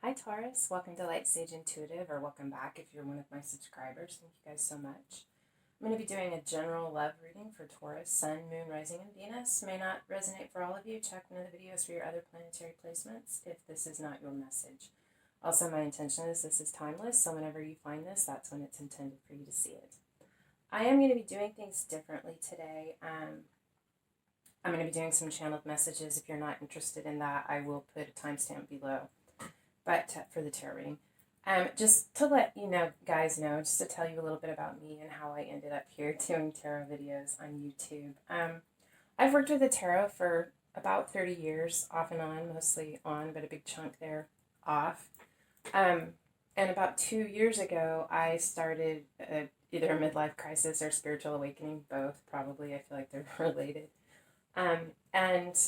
Hi Taurus, welcome to lightsageintuitive, or welcome back if you're one of my subscribers. Thank you guys so much. I'm going to be doing a general love reading for Taurus, Sun, Moon, Rising, and Venus. May not resonate for all of you. Check one of the videos for your other planetary placements if this is not your message. Also, my intention is this is timeless, so whenever you find this, that's when it's intended for you to see it. I am going to be doing things differently today. I'm going to be doing some channeled messages. If you're not interested in that, I will put a timestamp below. But for the tarot reading, just to let you know, guys know, just to tell you a little bit about me and how I ended up here doing tarot videos on YouTube. I've worked with the tarot for about 30 years, off and on, mostly on, but a big chunk there off. And about 2 years ago, I started either a midlife crisis or spiritual awakening, both probably. I feel like they're related. And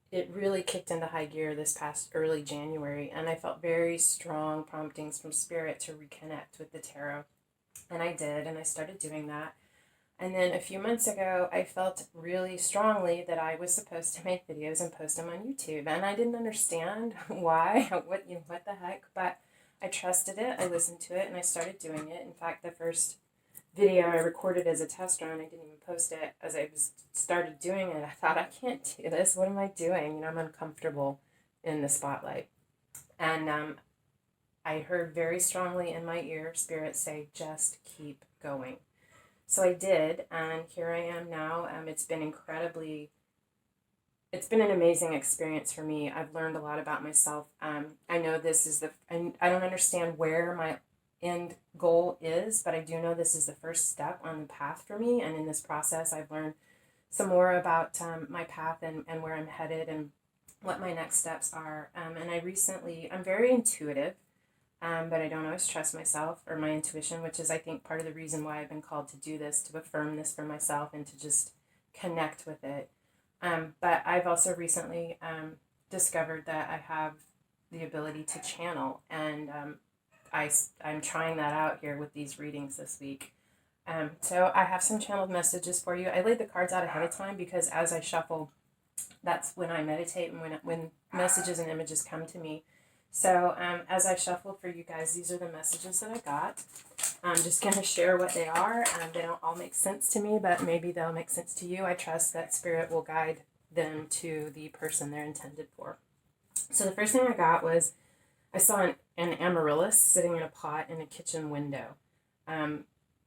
it really kicked into high gear this past early January, and I felt very strong promptings from Spirit to reconnect with the tarot. And I did, and I started doing that. And then a few months ago, I felt really strongly that I was supposed to make videos and post them on YouTube. And I didn't understand why, what the heck, but I trusted it, I listened to it, and I started doing it. In fact, the first video I recorded as a test run, I didn't even post it. As I started doing it, I thought, I can't do this. What am I doing? I'm uncomfortable in the spotlight. And I heard very strongly in my ear Spirit say, just keep going. So I did, and here I am now. It's been an amazing experience for me. I've learned a lot about myself. I know this is I don't understand where my end goal is, but I do know this is the first step on the path for me, and in this process I've learned some more about my path and where I'm headed and what my next steps are. And I'm very intuitive, but I don't always trust myself or my intuition, which is, I think, part of the reason why I've been called to do this, to affirm this for myself and to just connect with it. But I've also recently discovered that I have the ability to channel, and I'm trying that out here with these readings this week. So I have some channeled messages for you. I laid the cards out ahead of time because as I shuffle, that's when I meditate and when messages and images come to me. So as I shuffled for you guys, these are the messages that I got. I'm just going to share what they are. They don't all make sense to me, but maybe they'll make sense to you. I trust that Spirit will guide them to the person they're intended for. So the first thing I got was, I saw an amaryllis sitting in a pot in a kitchen window,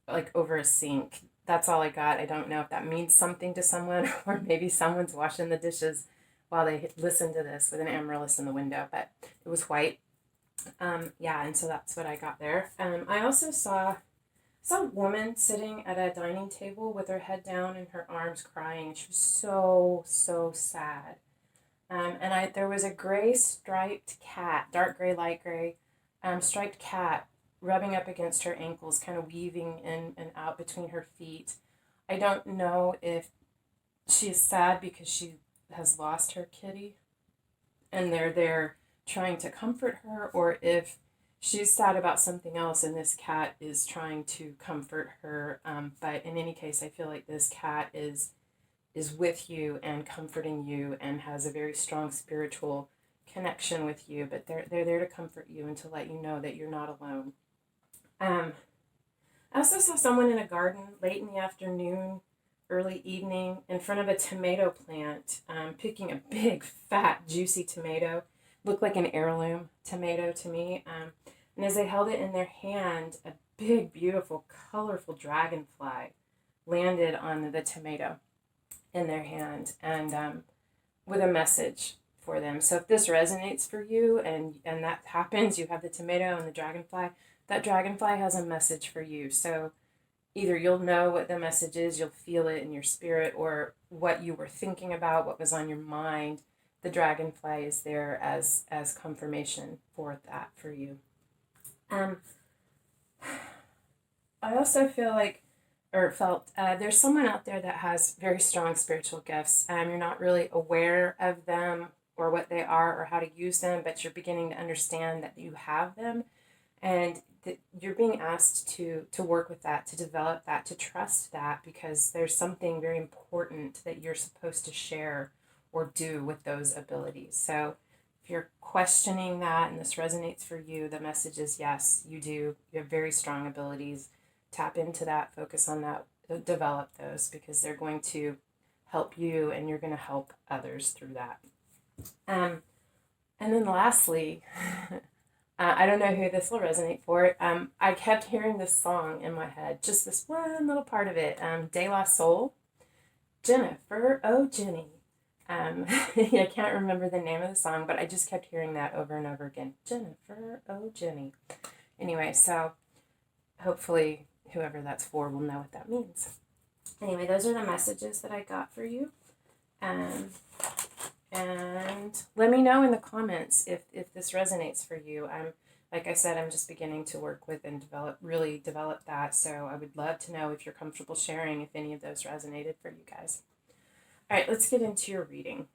like over a sink. That's all I got. I don't know if that means something to someone, or maybe someone's washing the dishes while they listen to this with an amaryllis in the window, but it was white. And so that's what I got there. I also saw a woman sitting at a dining table with her head down and her arms crying. She was so sad. There was a gray striped cat, dark gray, light gray, striped cat rubbing up against her ankles, kind of weaving in and out between her feet. I don't know if she's sad because she has lost her kitty and they're there trying to comfort her, or if she's sad about something else and this cat is trying to comfort her. But in any case, I feel like this cat is with you and comforting you and has a very strong spiritual connection with you, but they're there to comfort you and to let you know that you're not alone. I also saw someone in a garden late in the afternoon, early evening, in front of a tomato plant, picking a big, fat, juicy tomato. Looked like an heirloom tomato to me. And as they held it in their hand, a big, beautiful, colorful dragonfly landed on the tomato in their hand, and with a message for them. So if this resonates for you and that happens, you have the tomato and the dragonfly, that dragonfly has a message for you. So either you'll know what the message is, you'll feel it in your spirit, or what you were thinking about, what was on your mind, the dragonfly is there as confirmation for that for you. I also feel like, or felt, there's someone out there that has very strong spiritual gifts. You're not really aware of them or what they are or how to use them, but you're beginning to understand that you have them, and that you're being asked to work with that, to develop that, to trust that, because there's something very important that you're supposed to share or do with those abilities. So if you're questioning that and this resonates for you, the message is yes, you do. You have very strong abilities. Tap into that, focus on that, develop those, because they're going to help you and you're going to help others through that. And then lastly, I don't know who this will resonate for. I kept hearing this song in my head, just this one little part of it. De La Soul, Jennifer, oh Jenny. I can't remember the name of the song, but I just kept hearing that over and over again. Jennifer, oh Jenny. Anyway, so hopefully whoever that's for will know what that means. Anyway, those are the messages that I got for you. And let me know in the comments if this resonates for you. Like I said, I'm just beginning to work with and really develop that. So I would love to know if you're comfortable sharing if any of those resonated for you guys. All right, let's get into your reading.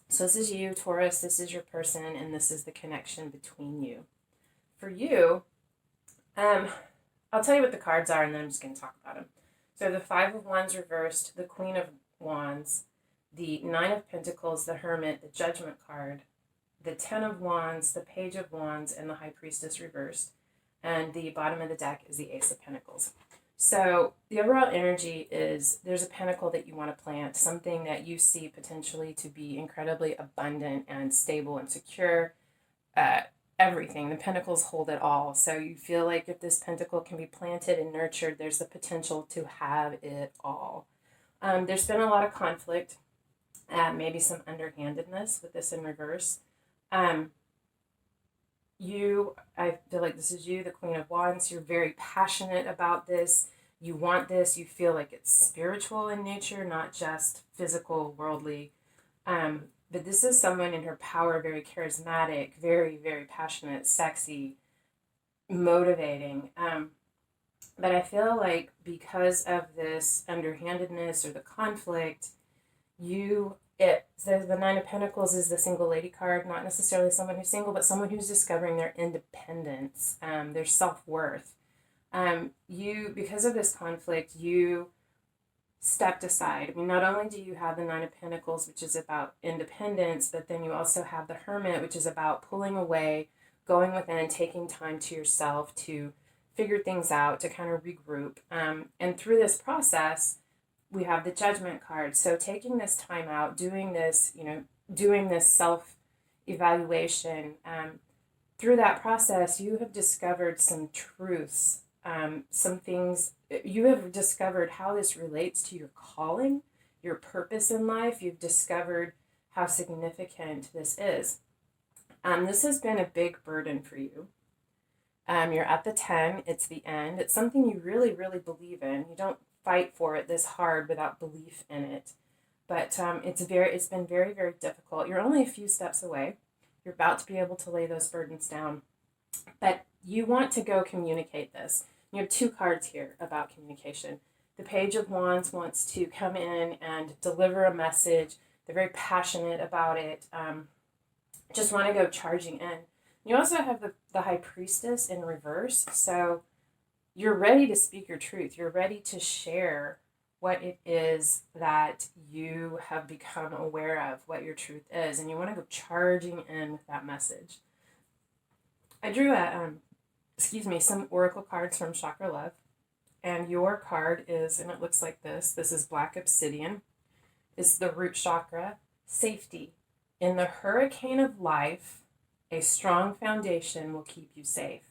So this is you, Taurus, this is your person, and this is the connection between you. For you, I'll tell you what the cards are, and then I'm just going to talk about them. So the Five of Wands reversed, the Queen of Wands, the Nine of Pentacles, the Hermit, the Judgment card, the Ten of Wands, the Page of Wands, and the High Priestess reversed. And the bottom of the deck is the Ace of Pentacles. So the overall energy is there's a pentacle that you want to plant, something that you see potentially to be incredibly abundant and stable and secure. Everything. The pentacles hold it all. So you feel like if this pentacle can be planted and nurtured, there's the potential to have it all. There's been a lot of conflict, maybe some underhandedness with this in reverse. I feel like this is you, the Queen of Wands. You're very passionate about this. You want this. You feel like it's spiritual in nature, not just physical, worldly. But this is someone in her power, very charismatic, very, very passionate, sexy, motivating. But I feel like because of this underhandedness or the conflict, the Nine of Pentacles is the single lady card, not necessarily someone who's single, but someone who's discovering their independence, their self-worth. Because of this conflict, you stepped aside. I mean, not only do you have the Nine of Pentacles, which is about independence, but then you also have the Hermit, which is about pulling away, going within, taking time to yourself to figure things out, to kind of regroup. And through this process, we have the Judgment card. So taking this time out, doing this self-evaluation, through that process, you have discovered some truths, some things. You have discovered how this relates to your calling, your purpose in life. You've discovered how significant this is. This has been a big burden for you. You're at the 10. It's the end. It's something you really, really believe in. You don't fight for it this hard without belief in it. But it's been very, very difficult. You're only a few steps away. You're about to be able to lay those burdens down. But you want to go communicate this. You have two cards here about communication. The Page of Wands wants to come in and deliver a message. They're very passionate about it. Just want to go charging in. You also have the High Priestess in reverse. So you're ready to speak your truth. You're ready to share what it is that you have become aware of, what your truth is. And you want to go charging in with that message. I drew some oracle cards from Chakra Love. And your card is, and it looks like this. This is Black Obsidian. It's the root chakra. Safety. In the hurricane of life, a strong foundation will keep you safe.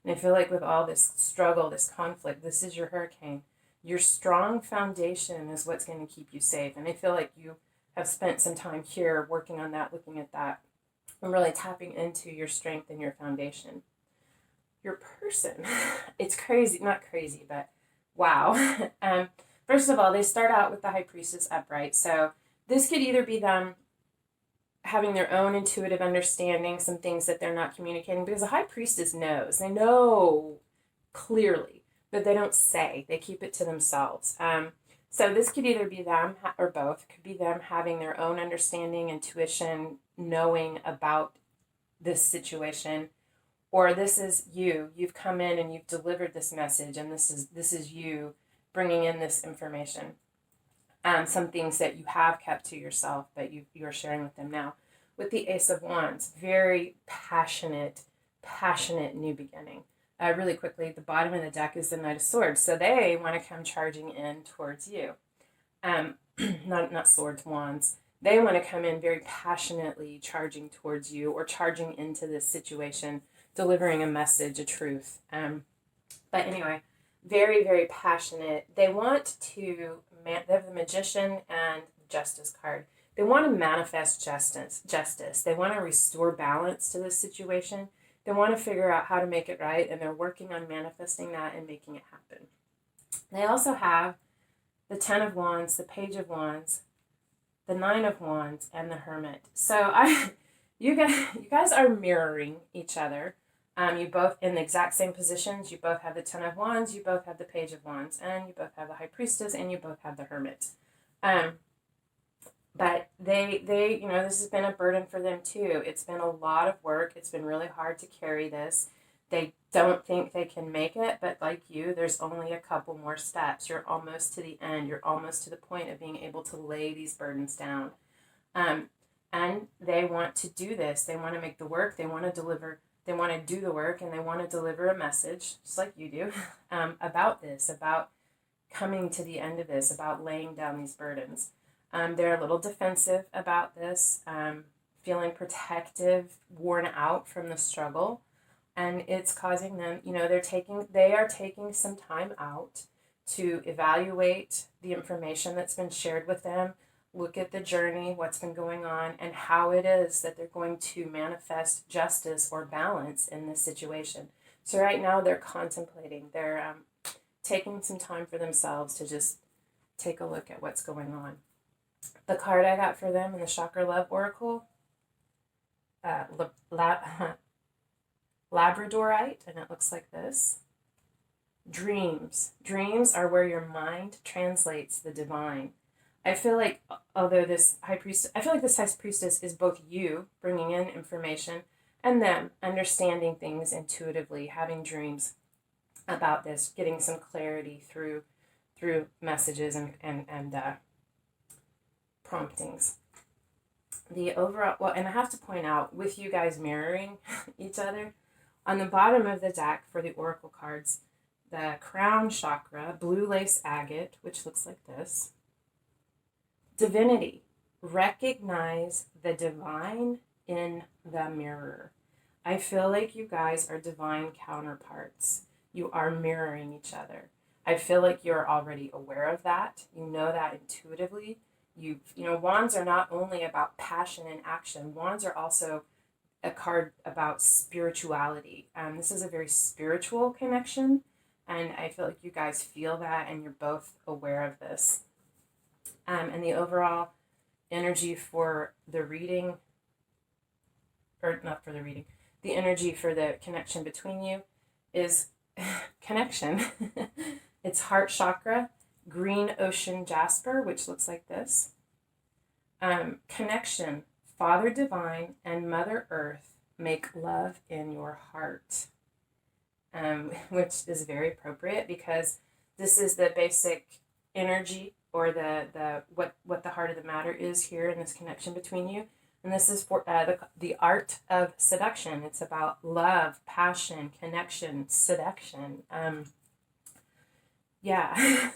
And I feel like with all this struggle, this conflict, this is your hurricane. Your strong foundation is what's going to keep you safe. And I feel like you have spent some time here working on that, looking at that, and really tapping into your strength and your foundation. Your person, it's crazy, not crazy, but wow. First of all, they start out with the High Priestess upright. So this could either be them having their own intuitive understanding, some things that they're not communicating, because the High Priestess knows. They know clearly, but they don't say. They keep it to themselves. So this could either be them or both. It could be them having their own understanding, intuition, knowing about this situation, or this is you. You've come in and you've delivered this message, and this is you bringing in this information. Some things that you have kept to yourself, but you're sharing with them now. with the Ace of Wands. Very passionate new beginning. Really quickly, the bottom of the deck is the Knight of Swords. So they want to come charging in towards you. Not swords, wands. They want to come in very passionately charging towards you, or charging into this situation, delivering a message, a truth. But anyway, very, very passionate. They want to, they have the Magician and Justice card. They want to manifest justice. They want to restore balance to this situation. They want to figure out how to make it right, and they're working on manifesting that and making it happen. They also have the Ten of Wands, the Page of Wands, the Nine of Wands, and the Hermit. So you guys are mirroring each other. You both in the exact same positions. You both have the Ten of Wands, you both have the Page of Wands, and you both have the High Priestess, and you both have the Hermit. But they this has been a burden for them too. It's been a lot of work. It's been really hard to carry this. They don't think they can make it, but like you, there's only a couple more steps. You're almost to the end. You're almost to the point of being able to lay these burdens down. And they want to do this. They want to make the work. They want to deliver. They want to do the work, and they want to deliver a message, just like you do, about this, about coming to the end of this, about laying down these burdens. They're a little defensive about this, feeling protective, worn out from the struggle, and it's causing them, they are taking some time out to evaluate the information that's been shared with them, look at the journey, what's been going on, and how it is that they're going to manifest justice or balance in this situation. So right now they're contemplating, they're taking some time for themselves to just take a look at what's going on. The card I got for them in the Chakra Love Oracle, Labradorite, and it looks like this. Dreams. Dreams are where your mind translates the divine. I feel like, although this High Priestess, I feel like this High Priestess is both you bringing in information and them understanding things intuitively, having dreams about this, getting some clarity through messages and promptings. The overall, and I have to point out, with you guys mirroring each other, on the bottom of the deck for the Oracle cards, the Crown Chakra, blue lace agate, which looks like this. Divinity. Recognize the divine in the mirror. I feel like you guys are divine counterparts. You are mirroring each other. I feel like you're already aware of that. You know that intuitively. Wands are not only about passion and action. Wands are also a card about spirituality. This is a very spiritual connection, and I feel like you guys feel that, and you're both aware of this. And the overall energy for the reading, or not for the reading, the energy for the connection between you is connection. It's heart chakra, green ocean jasper, which looks like this. Connection, Father Divine and Mother Earth make love in your heart, which is very appropriate because this is the basic energy, or the what the heart of the matter is here in this connection between you. And this is for the art of seduction. It's about love, passion, connection, seduction. Yeah.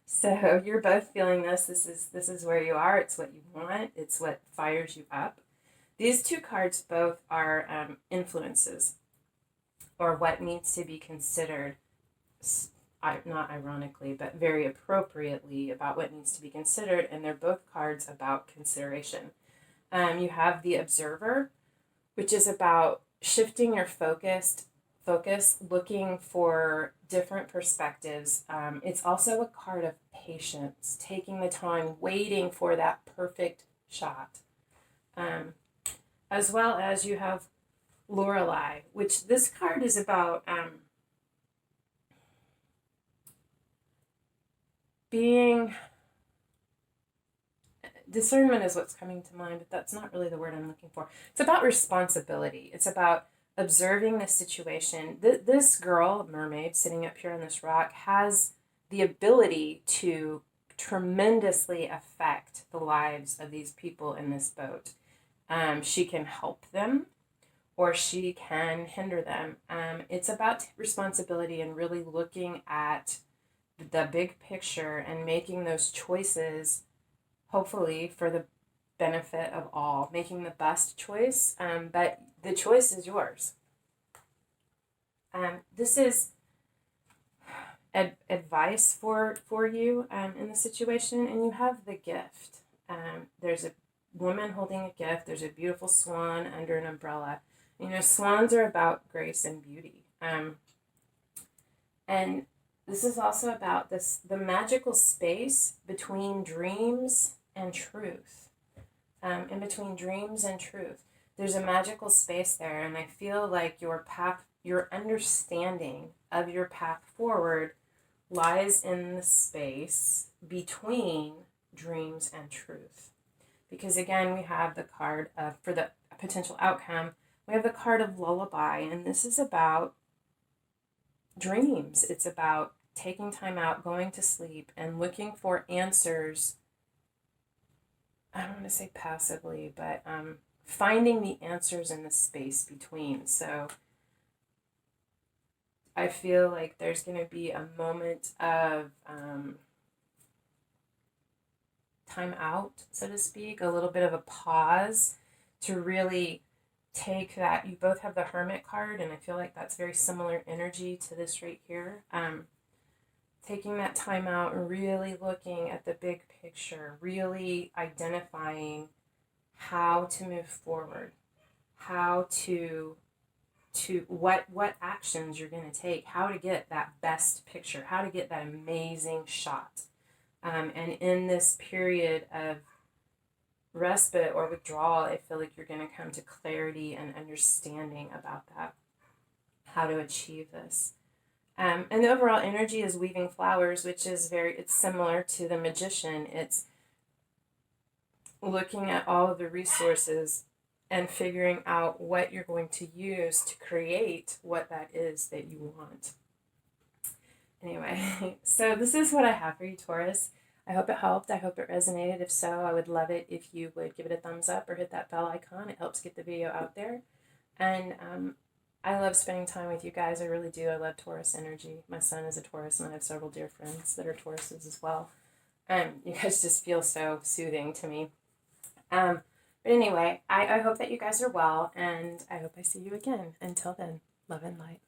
So you're both feeling this. This is where you are. It's what you want. It's what fires you up. These two cards both are influences, or what needs to be considered, not ironically, but very appropriately, about what needs to be considered, and they're both cards about consideration. You have the Observer, which is about shifting your focus, looking for different perspectives. It's also a card of patience, taking the time, waiting for that perfect shot. As well as you have Lorelei, which this card is about being... Discernment is what's coming to mind, but that's not really the word I'm looking for. It's about responsibility. It's about observing the situation. This girl, mermaid, sitting up here on this rock, has the ability to tremendously affect the lives of these people in this boat. She can help them, or she can hinder them. It's about responsibility and really looking at the big picture and making those choices, hopefully for the benefit of all, making the best choice, but the choice is yours. This is advice for you in the situation, and you have the gift. There's a woman holding a gift. There's a beautiful swan under an umbrella. You know, swans are about grace and beauty. And this is also about the magical space between dreams and truth. In between dreams and truth, there's a magical space there, and I feel like your path, your understanding of your path forward lies in the space between dreams and truth. Because again, we have the card of, for the potential outcome, we have the card of lullaby, and this is about dreams. It's about taking time out, going to sleep, and looking for answers. I don't want to say passively, but finding the answers in the space between. So I feel like there's going to be a moment of time out, so to speak, a little bit of a pause to really take that. You both have the Hermit card, and I feel like that's very similar energy to this right here. Taking that time out and really looking at the big picture, really identifying how to move forward, how to what actions you're going to take, how to get that best picture, how to get that amazing shot. And in this period of respite or withdrawal, I feel like you're going to come to clarity and understanding about that, how to achieve this. And the overall energy is weaving flowers, which is it's similar to the Magician. It's looking at all of the resources and figuring out what you're going to use to create what that is that you want. Anyway, so this is what I have for you, Taurus. I hope it helped. I hope it resonated. If so, I would love it if you would give it a thumbs up or hit that bell icon. It helps get the video out there. And I love spending time with you guys. I really do. I love Taurus energy. My son is a Taurus, and I have several dear friends that are Tauruses as well. You guys just feel so soothing to me. But anyway, I hope that you guys are well, and I hope I see you again. Until then, love and light.